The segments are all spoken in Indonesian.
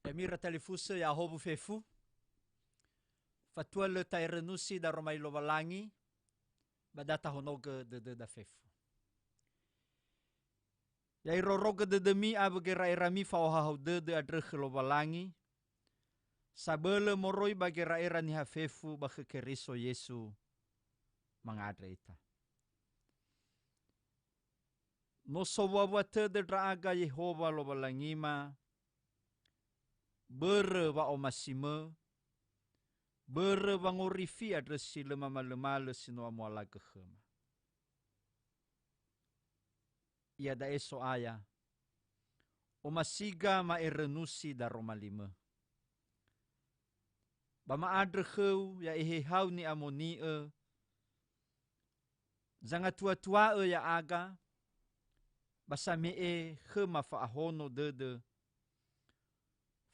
Emira talifusa ya hobu fefu. Fatua le tairenusi da romai lovalangi. Badata honoga da fefu. Ya iroroga demi abagera irami faohahau de adrech lovalangi. Sabele moroi bagera irani hafefu bakekeriso Yesu mangadra ita. No sowawate de draaga Yehova lovalangima. Bere wa omasime. Bere wa ngorifi adresi lemama sino amuala kehema. Ia da eso aya. Omasiga ma erenusi da romalime. Bama adrecheu ya ehehau ni amonie. Zanga tua ya aga. Basa mee khema faahono dede.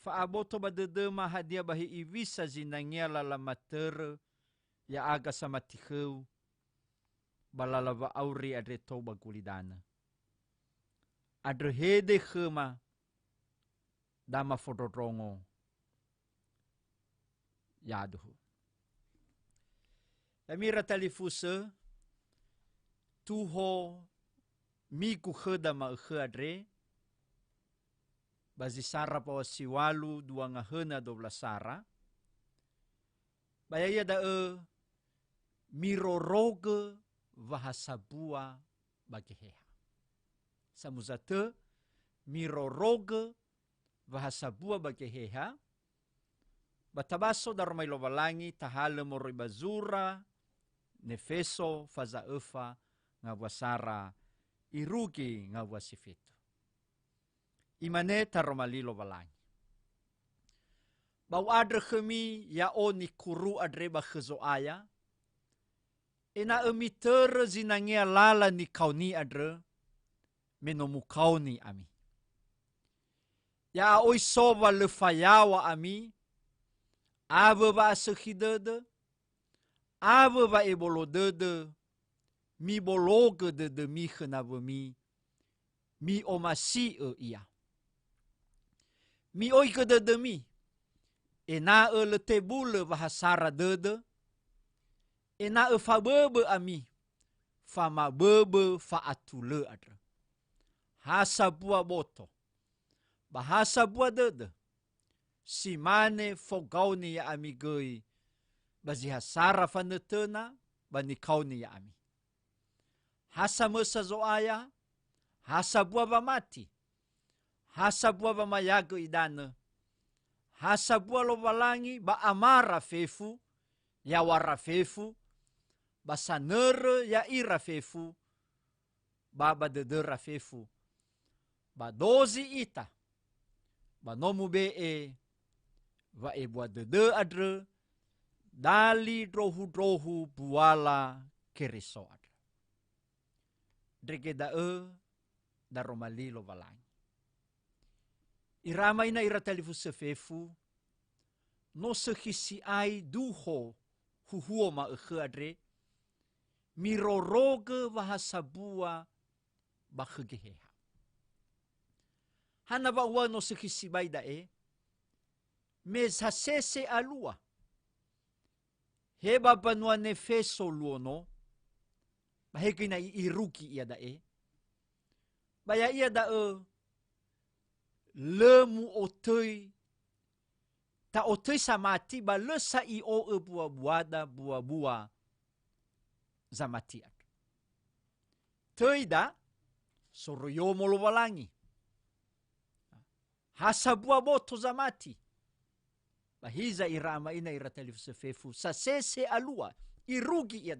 Faaboto ba dede ma hadia bahi ivisa zinangia lala mater ya aga sama tikheu. Balala va auri adre toba gulidana. Adre hede khema dama fododrongo. Yaduhu. Emira talifuse tuho miku kheda ma khadre. Bazi sara pa wasiwalu dua ngahena 12 sara. Bayaya da miroroge vahasabua bageheha. Samuzate miroroge vahasabua bageheha. Batabaso darumay lovalangi tahale moroy bazura nefeso fazaefa nga wasara irugi nga wasifito. Imane taromali lovalangi. Bau adre khemi ya oni kuru adre ba khezo aya. Ena emiter zinangia lala ni kauni adre menomu kauni ami. Ya oi soba lefayawa ami. Ave va sekhidede. Ave va ebolodede. Mi bologe de mi khenavemi. Mi omasi ia. Mi oike de mi. Ena le tebule vahasara dede. Ena fabebe ami. Fama bebe faatule adre. Hasa bua boto. Bahasa bua dede. Simane fogauni ya amigoi. Bazihasara fanetena. Banikauni ya ami. Hasa mesa zoaya. Hasa bua vamati. Hasa bua vamayago idane. Hasa bua lovalangi ba amara fefu. Ya wara fefu. Ba sanere ya ira fefu. Ba dedera fefu. Ba dozi ita. Ba nomu bee. Va ebua dede adre. Dali drohu buala keriso adre. Drege da romali lovalangi. Irama ina iratalifu sefefu. No sekisi ai duho huhuo ma adre. Miroroge vahasabua bakhegeheha. Hana wa no sekisi baida Mes hasese alua. Heba banua nefeso luono. Bahegi na iruki ia Baya ia lemu otoi. Ta otoi samati ba lesa i o buah-buada buah-buah zamati. Toida soroyomo lovalangi. Hasa buah boto zamati. Bahiza irama ina iratalifu sefefu. Sasese alua. Irugi ia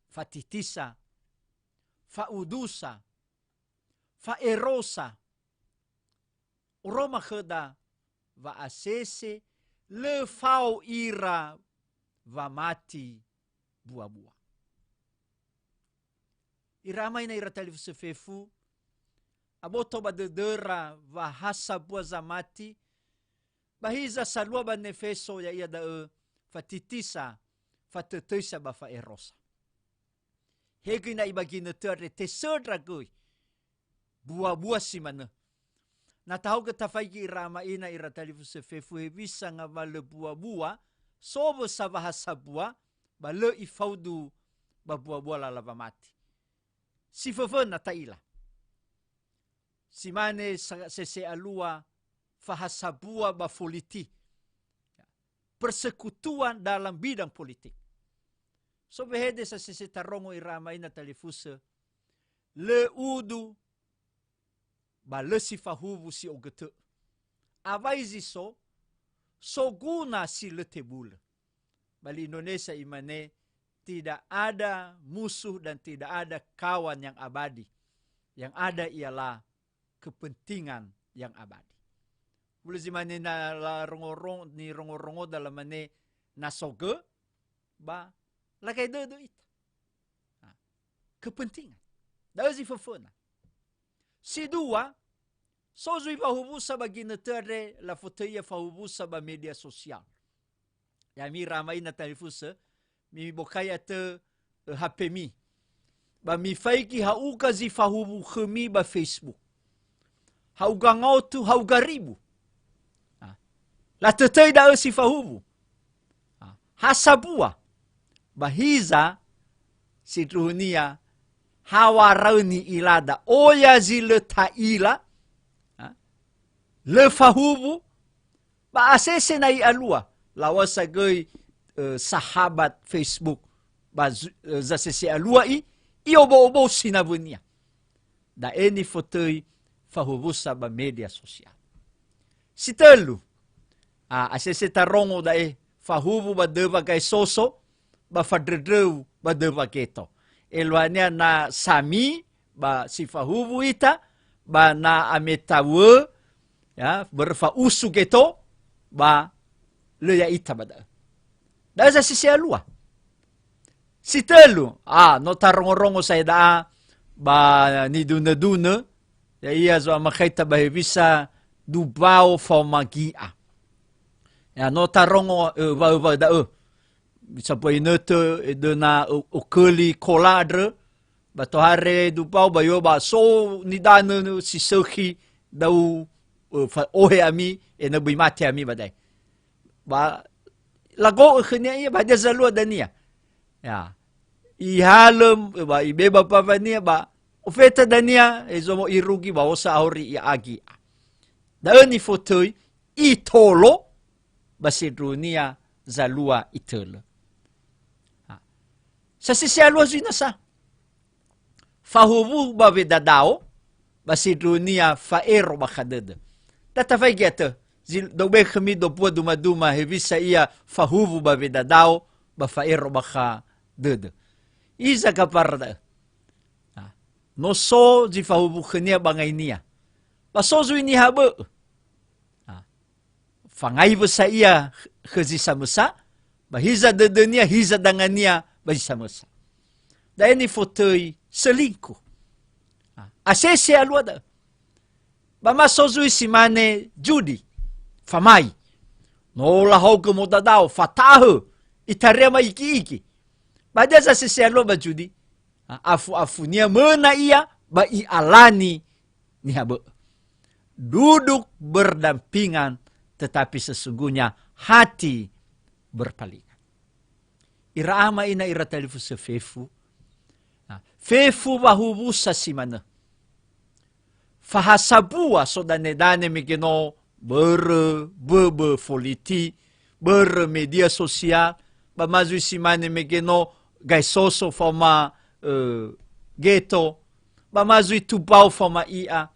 Fatitisa. Faudusa. Faerosa. Roma kheda. Va asese. Le fao ira. Va mati. Buah-buah. Irama ina iratalifu sefefu. Aboto ba dedera. Va hasa buah zamati. Bahiza salua ba nefeso ya ia fatitisa. Fatetesa ba faerosa. Hegi na ibagina te sedra goi. Buah-buah si mana. Natahu ke tafaiki irama ina ira talifusa fefu hebisa nga bale bua-bua, sobo sa bahasa bua, bale ifaudu ba bua-bua lalava mati. Si fefe na taila. Si mane sese alua fahasabua ba foliti. Persekutuan dalam bidang politik. So behede sa sese tarongo irama ina talifusa, le udu ba le si fahuvu si ogete. Avaizi so guna si le tebula. Bali Indonesia imane tidak ada musuh dan tidak ada kawan yang abadi. Yang ada ialah kepentingan yang abadi. Bulu zimane na la rongo-rongo dalam mane nasoge ba lakay do ita. Kepentingan. Dahil si fafuna. Si dua, sozui fahubusa bagi netere la fotoia fahubusa ba media sosial. Ya mi ramai na talifusa, mi bokaya te HP mi. Ba mi faiki hauka zi fahubu khemi ba Facebook. Hauga ngautu, hauga ribu. La tetei da si fahubu. Hasabua. Bahiza si dunia hawarani ilada. Oya zi le taila. Le fahubu. Ba asese na alua. Lawasa goi sahabat Facebook. Ba zasese alua obo-obo sinabunia. Da eni fotoi fahubusa ba media sosial. Si telu. Asese tarongo da fahubu ba deba kay soso. Ba fadredeu ba deba keto. Elwania na sami ba si fahubu ita. Ba na ametawe. Ya, berfausu keto. Ba leya ita ba da. Da sa sisi alua. Si telu. No tarongo-rongo sa ida. Ba ni duna-duna. Ya iya zo makaita ba bisa dubao faumagia. Ya no tarongo ba da bisa po inete na okeli koladre ba to hare dubao ba yo ba so ni dana si sekhi dau ohe ami na bimati ami ba dai. Ba lago khnia ia ba jazalu dania. Ya. Ihalem ba ibeba pavania ba ofeta dania ezomo irugi ba osa auri ia agi. Daani fotoi itolo basi dunia zalua itolo. Sa sisi alua zina sa. Fahubu ba vedadao basi dunia faero bakadede. Tatafai geta dobe khami do pua duma hevisa ia fahubu ba vedadao ba faero bakadede. Iza kaparda. No so di fahubu khania bangainia. Basozu ini habe. Fangai besa ia khazisa musa. Bahiza dedenia hiza dangania bahisa musa. Da ini fotoi selingkuh. Asese aluada. Ba sozu isimane judi. Famai. No lahau kemodadao fatahu. Itarema iki. Pada sa sisialo ba judi. Afu-afunia mena ia ba ialani ni habe. Duduk berdampingan tetapi sesungguhnya hati berpalingan. Iraama ina ira talifusa fefu. Fefu bahubusa simana. Fahasabua sodanedane migeno bebe foliti, media sosial, bamazu simane migeno gaisoso fama geto, bamazu itubau fama ia,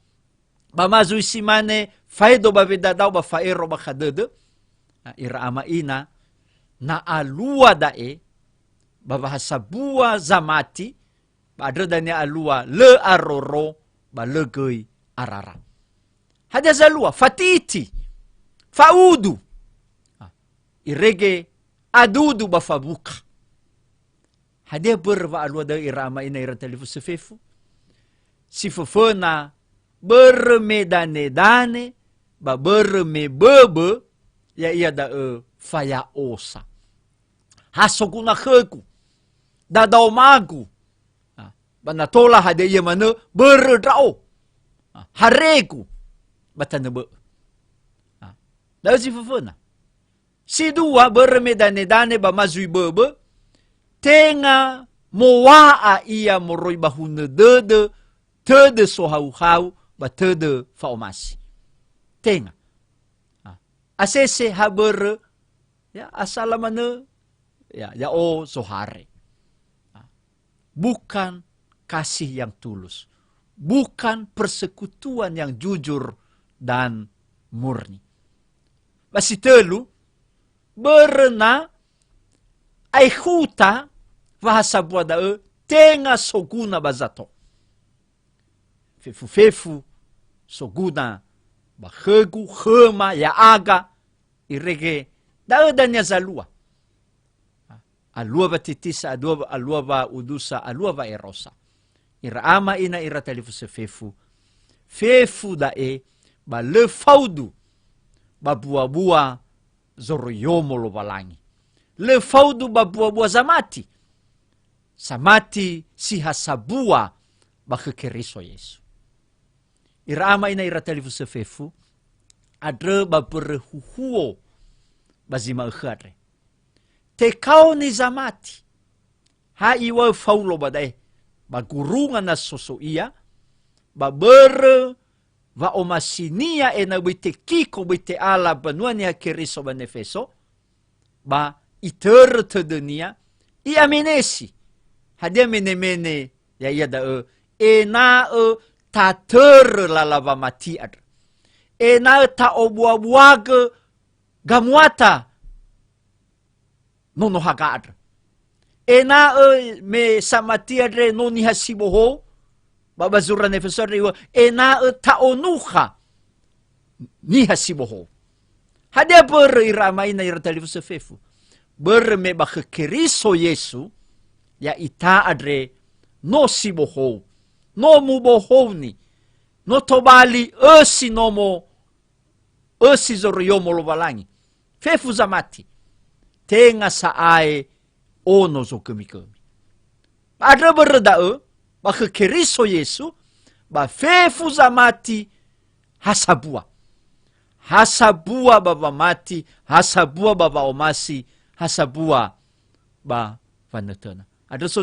bamazu simane faido ba vedadao ba faero ba khadede. Iraama ina na alua dae babahasa bua zamati ba adredane alua le aroro ba legei arara. Hada zalua fatiti faudu irege adudu ba fabuka. Hada berwa alua da iraama ina ira talifusa fefu. Si fefena bermedane-dane ba bermebebe ya ia da faya osa. Hasoguna kheku. Dadao magu. Banatola hade ia mana berdrao. Hareku. batanebe. Dahil si fufuna. Si dua bermedane-dane ba mazui bebe, tenga moa ia moroi bahune dede, tede sohau-hau, ba tede faomasi. Tenga. Asese haber, ya asalamane, ya o sohare. Bukan kasih yang tulus. Bukan persekutuan yang jujur dan murni. Basi telu, berena ay huta vahasabwa dae tenga soguna bazato. Fefu soguna bahegu hema ya aga irege dae dan ya zalua. Alua ba titisa, alua ba udusa, alua ba erosa. Ira ama ina ira talifu se fefu. Fefu dae ba le faudu ba buah-buah zoroyomo lo balangi. Le faudu ba buah-buah zamati. Samati si hasabua ba kekeriso Yesu. Ira ama ina ira talifu se fefu. Adre ba berehuhuo ba zima ukhadre. Te kau ni zamati. Ha iwa faulo badai. Ba gurungan na sosoia. Ba bere va omasinia na bite kiko bite ala banuania keriso banefeso. Ba iter tedenia. Ia menesi. Hadia mene ya ia da na ta ter lalava mati adra. Na ta obuabuaga gamuata nono haga adra. Na me samati adre noni hasiboho. Babazura nefesor riwa. Na taonuha ni hasiboho. Hadia ber iramay na iratalifu sa fefu. Ber me bakakeriso Yesu. Ya ita adre no siboho. No muboho ni. No tobali esi nomo. Esi zoroyomo lo balangi. Fefu zamati. Tenga saai ono zo kemi-kemi. Adre berda bakakeriso Yesu. Ba fefu zamati hasabua. Hasabua baba mati. Hasabua baba omasi. Hasabua ba vanatana. Ada so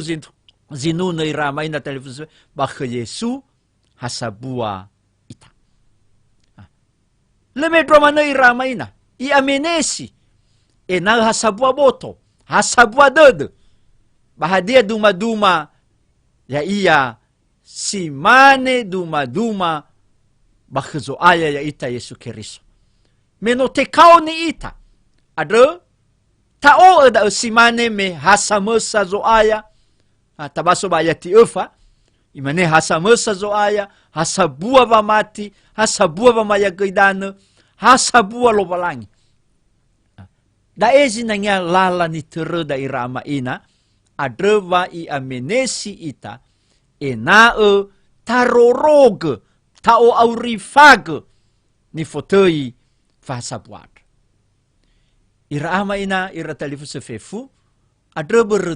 zinu na iramay na telefon baka Yesu hasabua ita. Lemedro man na iramay na. Iamenesi. Na hasabua boto. Hasabua dede. Bahadia duma-duma. Ya iya simane duma-duma. Baka zo aya ya ita Yesu Keriso. Menotekao ni ita. Ada tao ada simane me hasamesa zo aya. Tabaso ba ayati ufa. Imane hasamesa zo aya. Hasabua ba mati. Hasabua ba mayagaidana. Hasabua lo balangi. Daezi na nga lala ni tere da irama ina. Adreva i amenesi ita. Nae taroroge. Tao aurifage. Ni fotei fahasabuad. Irama ina iratalifu sefefu. Adreber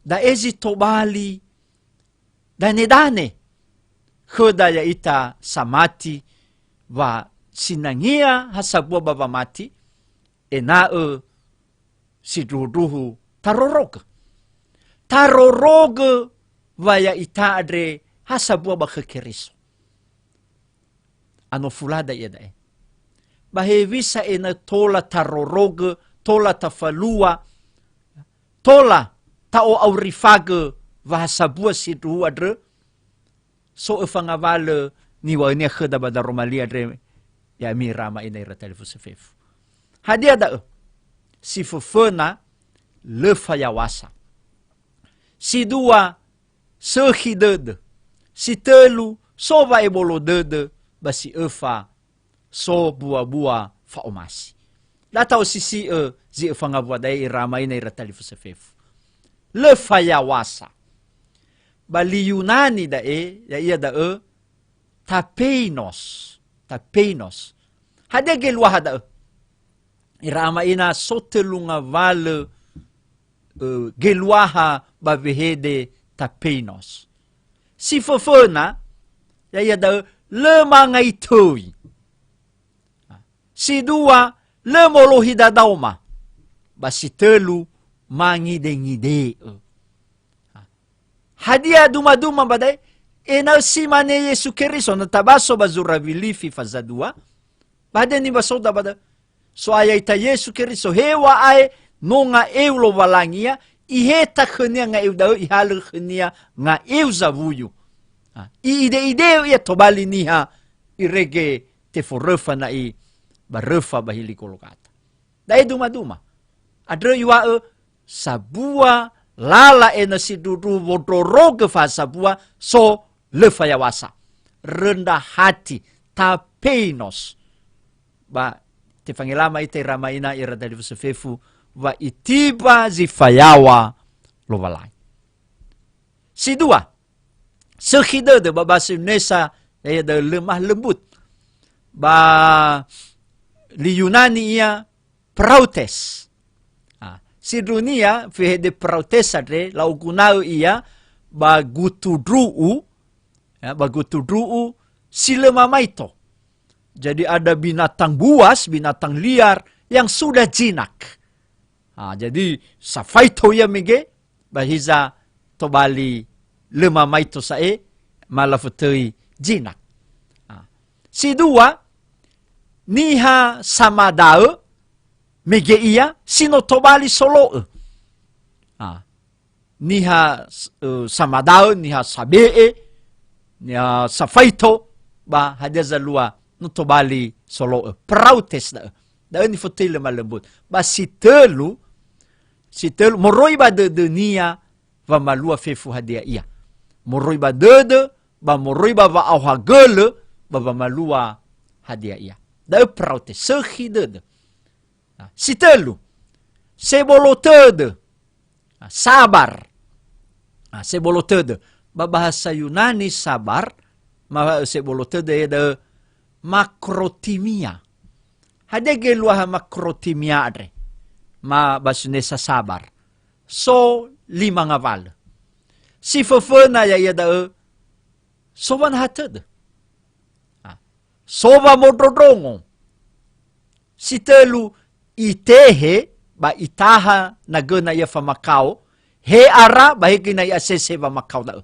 daezi tobali. Dane-dane. Kedaya ita samati. Va sinangia hasabua baba mati. Nae sidruduhu taroroge. Taroroge vaya ita adre hasabua bakakeriso. Ano fulada iya dae. Bahevisa ena tola taroroge, tola tafalua, tola tao aurifage vahasabua sidruhu adre. So efangavale niwa ina kheda bada romali adre ya mirama ina iratalifu sefefu. Hadia da si fufena le fayawasa. Si dua sehi dede. Si telu so va ebolo dede. Basi efa so bua-bua faomasi. Latau sisi zi efangabua dai iramay na iratalifu sa fefu. Le fayawasa. Bali Yunani dae, ya iya dae, tapeinos. Tapeinos. Hadia gelwa hada irama ina sotelunga vale gelwaha bavehede tapeinos. Si fofona, ya da le mangaitoi. Si dua, le molohi dadauma. Ba si telu, mangide-ngide. Hadia duma-duma badai, ena si mane Yesu Keriso, natabaso bazura vilifi fazadua, badai ni basoda badai. So ayay ta Yesu Keriso, hewa ay, no nga eulo walangia, iheta khenia nga eudao, ihalu khenia nga euzavuyu. I-ide-ide ya tobali niha, irege te forefa na i, barefa bahili kolokata. Dai duma-duma. Adre iwa sabua lala ena si dudu wodoroge fa sabua so lefayawasa. Rendah hati tapenos. Ba te fangilama ite ramaina ira dari fusefefu wa itiba zifayawa lo walai. Si dua. Sekhida de ba bahasa Indonesia ya de lemah lembut. Ba li Yunani ia protes. Si dunia fihe de protes adre lau gunau ia bagutudruu si lemamaito. Jadi ada binatang buas, binatang liar yang sudah jinak. Jadi safaito ya mege bahiza tobali lemamaito sae malafutui jinak. Si dua niha samadao mege ia sino tobali solo. Niha samadao, niha sabee, niha safaito, ba hadiaza lua no tobali solo. Prautes da. Da ni fotile malembut. Ba si telu, moroi ba de nia va malua fefu hadia ia. Moroi ba ba moroi ba va auhagele, ba malua hadia ia. Da prautes, sehi de. Si telu, sebolotede, sabar. Sebolotede, bahasa Yunani sabar, sebolotede ada makrotimia. Hade geluah makrotimia adre, bahasa Indonesia sabar. So 5 ngawal. Si fefena ya ada soban hatede. Soba modrodongo. Si telu, itehe ba itaha nagena ya famakao he ara ba hekina ya sese famakao da.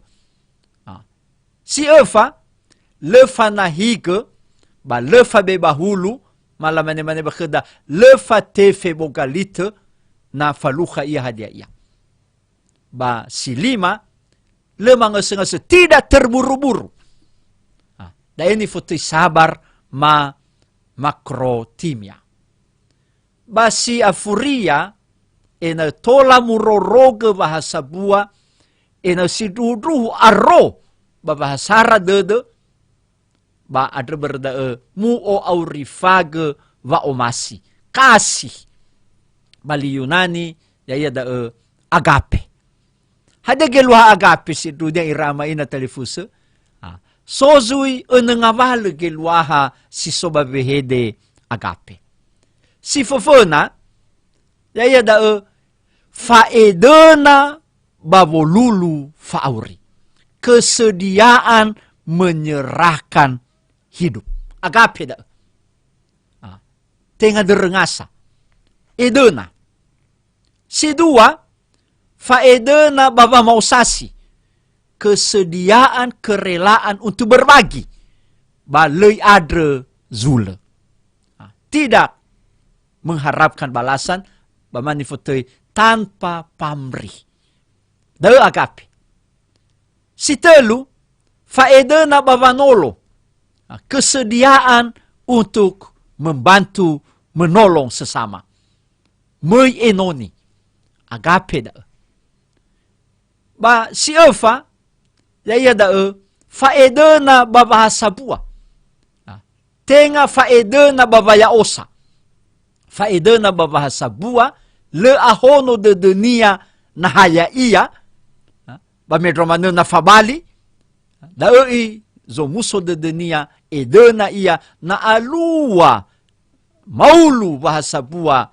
Si efa lefa na hige ba lefa be bahulu malamane mane bakeda lefa tefe bogalite na faluha ia hadia ia. Ba si 5 lemang ngese tidak terburu-buru. Da ini foto sabar makrotimia. Basi afuria ena tola muroroge bahasa bua ena siduduhu arro bahasara dede ba adre berda mu o aurifage va omasi kasih bali Yunani ya da agape hade gelwa agape sidudia irama ina telefuse sozui enengawale gelwaha si sobabehede agape. Si fofona, ya da faedena bavolulu fauri. Kesediaan menyerahkan hidup. Agape da. Tengah derengasa. Edena. Si dua, faedena baba mausasi. Kesediaan, kerelaan untuk berbagi. Balai adre zule. Tidak mengharapkan balasan bamanifotoi tanpa pamrih. Dau agape. Si telu, faedena bavanolo. Kesediaan untuk membantu, menolong sesama. Mei enoni. Agape da. Ba si efa, ya da faedena babahasa bua. Tenga faedena babaya osa. Faedena babahasa bua, le ahono de dunia na haya iya, ba medromano na fabali, daoi zo muso de dunia edena iya na alua, maulu bahasa bua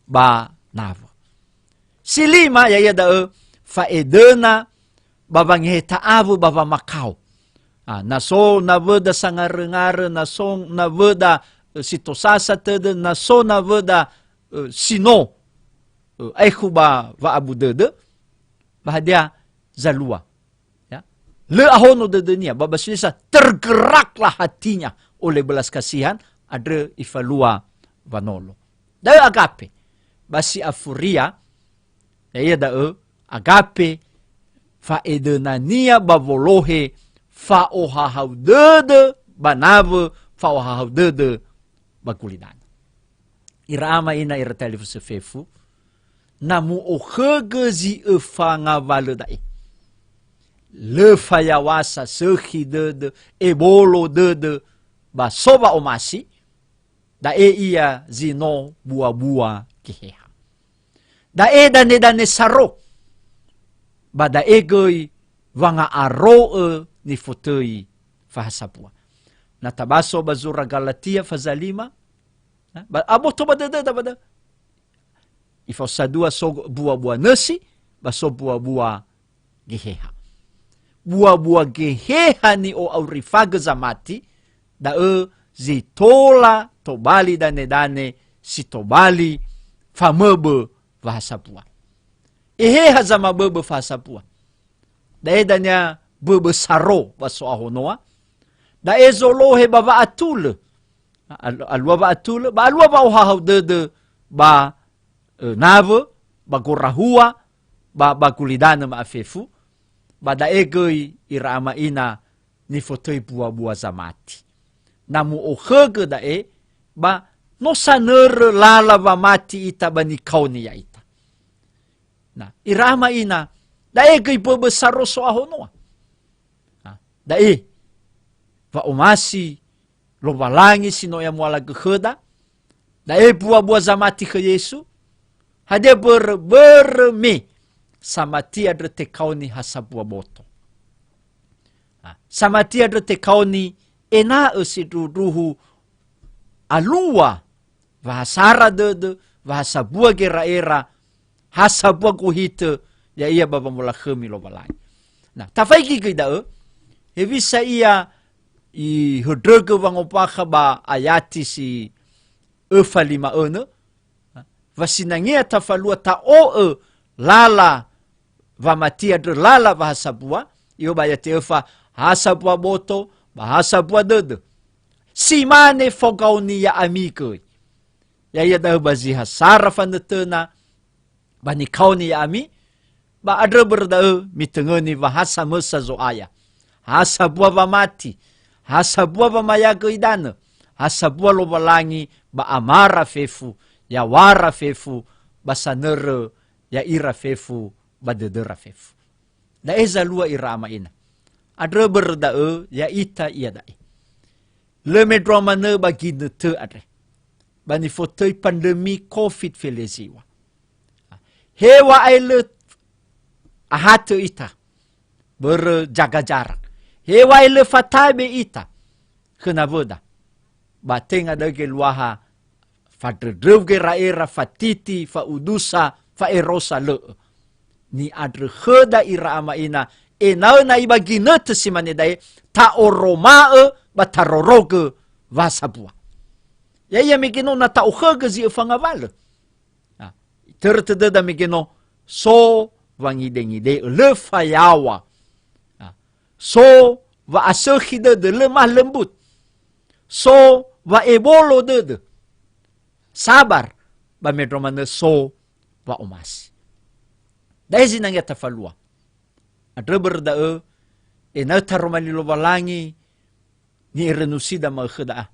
ba navo. Si 5 ya da faedena babangeta avu baba makau, Naso naveda sangare-ngare, naso naveda sitosasa tede, naso naveda sino aiku ba abu dede, bahadia zalua. Ya. Le ahono dede nia, babasunisa tergeraklah hatinya oleh belas kasihan, ada ifalua vanolo. Dai agape, basi afuria, ya da agape, faedenania bavolohe, faohahau dede, banave, faohahau dede, bagulidan. Irama ina iratelifu sefefu, namu ohegezi ngavale dae. Le fayawasa sehi dede, ebolo dede, basoba omasi, dae ia zino bua-bua keheha. Dae dane saro, ba dae goi vanga aroe ni fotoi fahasapua. Natabaso bazura Galatia fazalima, abo to badada bada. Ifasadua so bua-bua nasi, baso bua-bua geheha. Bua-bua geheha ni o aurifaga zamati, dae zitola tobali dane si tobali famebe vahasapua. Eheha zama bebe vahasapua. Dae danya bebe saro baso ahonoa. Dae zolohe bava atule. Alua ba atule, ba alua ba ohahau dede ba nave, ba gorahua, ba kulidana maafefu, ba dae goi irama ina ni fotoi bua-bua zamati. Namu ohege dae, ba no sanere lala va mati ita ba ni kau ni ya ita. Na, irama ina, dae goi bebe saro so ahonoa. Dae, va omasi, lo valangi sino ya muala geheda, dae bua-bua zamati ke Yesu, hade berme samati adre te kauni hasabua boto. Samati adre te kauni ena ruhu alua vahasara dede, vahasabua gera-era, hasabua kuhite, ya ia baba mula khemi lo valangi. Nah, tafaiki gida evisa ia I hodrege wangopaka ba ayati si efa lima ene, vasinangia tafalua ta lala vamatia dre lala vahasabua, iyo ba ayati efa hasabua boto, bahasabua dede. Simane fogauni ya amike. Ya iya dah bazi hasara fanetena, bani kauni ya ami, ba adre berdae mitengeni vahasa mesa zo aya. Hasabua vamati, hasabua ba mayaga idana, hasabua lo balangi ba amara fefu, ya wara fefu, ba sanere, ya ira fefu, ba dedera fefu. Da eza lua irama ina. Adre berdae, ya ita iya dae. Le medromane ba gine te adre. Ba ni fotoi pandemi COVID feleziwa. Hewa aile ahate ita, berjaga jarak. Hewa ile fatabe ita. Kena voda. Bateng ada ke luaha. Fadredrev ke raera fatiti, fa udusa, fa erosa le. Ni adre kheda ira ama ina. Enau na ibagine te simane dae. Ta oromae, ba taroroge vasabua. Ya megino na ta ukhege zi ufangavale. Tertededa megino. So wangide-ngide le fayawa. So, va asehi dede lemah lembut. So, va ebolo dede. Sabar. Ba medromane so, va omasi. Dahil zinang yata falua. Adre berdae, enata romalilo valangi, ni irenusida makheda.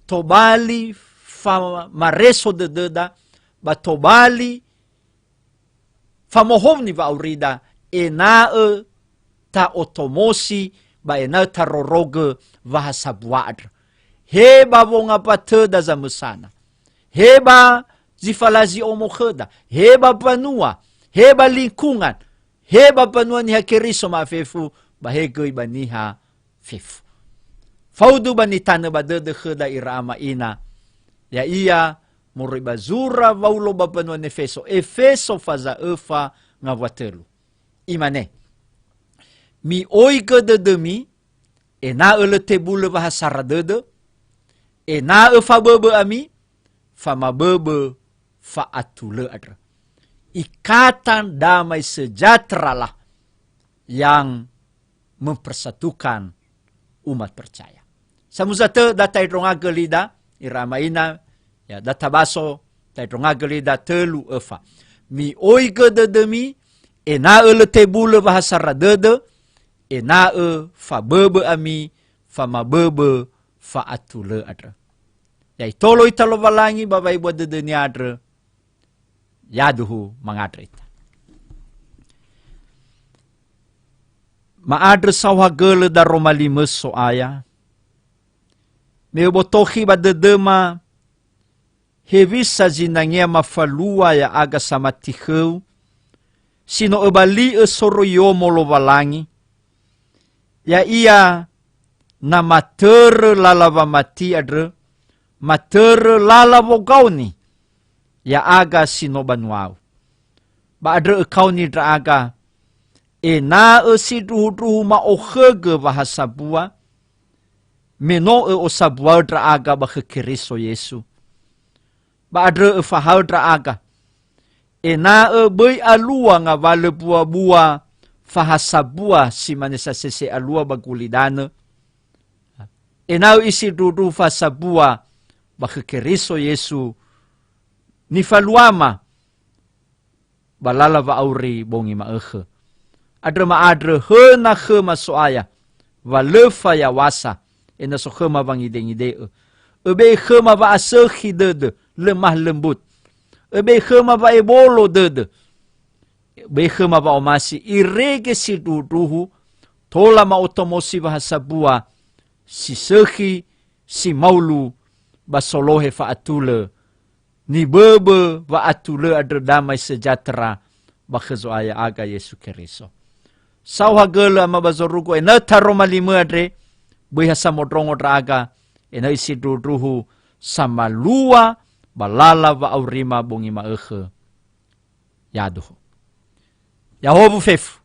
Tobali, fa mareso dededa, ba tobali, fa mohovni va aurida, enae, ta otomosi ba ena taroroge vahasabuadr. Heba vonga pateda za musana. Heba zifalazi omokheda. Heba panua. Heba lingkungan. Heba panua niha keriso maafefu. Bahego iba niha fefu. Faudu ba nitane ba dede kheda irama ina. Ya iya muriba zura vaulo ba panua nefeso. Efeso faza efa ngawatelu. Imane. Mi oike de demi, e na le tebule bahasara dede, e na fa bebe ami, fa mabebe fa atule adra. Ikatan damai sejahtera lah yang mempersatukan umat percaya. Samuzate datai ronga gelida, iramaina, ya databaso, tai ronga gelida telu efa. Mi oige dedemi, e na le tebule bahasara dede, e na fa bebe ami, fa mabebe fa atule adra. Yai tolo italo balangi babai buat dedeni adra, yaduhu mangadrita. Maadre sawha gele da Roma 5 soaya. Mebotohi ba dedema hevisa zinangia mafalua ya aga sama tikheu. Sino ebali soro yomo lo balangi. Ya ia na mater lalava mati adre. Mater lalavo gauni. Ya aga sino banuau. Ba adre kauni dra aga. E na si duhu ma o hege bahasa bua. Meno o sabua dra aga ba keriso Yesu. Ba adre fahal dra aga. E na bei alua nga vale bua fahasa bua si manesa sese alua ba gulidane. E na isi duhu fahasa bua ba keriso Yesu. Ni faluama balala va auri bongi ma ehe. Adre ma adre hena hema soaya va lefa ya wasa ena so hema bang ide ebe hema va asehi dede lemah lembut ebe hema va ebolo dede ebe hema va omasi irege si duduhu tola ma otomosi va hasabua si sehi si maulu basolohe fa atule ni bebe va atule adre damai sejahtera ba khezoaya aga Yesu Keriso. Sauha gela ama bazorugo ena Roma 5 adre bihasa modrongo draga ena isi druhu sama lua balala va aurima bongi ma ehe yaduhu. Yahobu fefu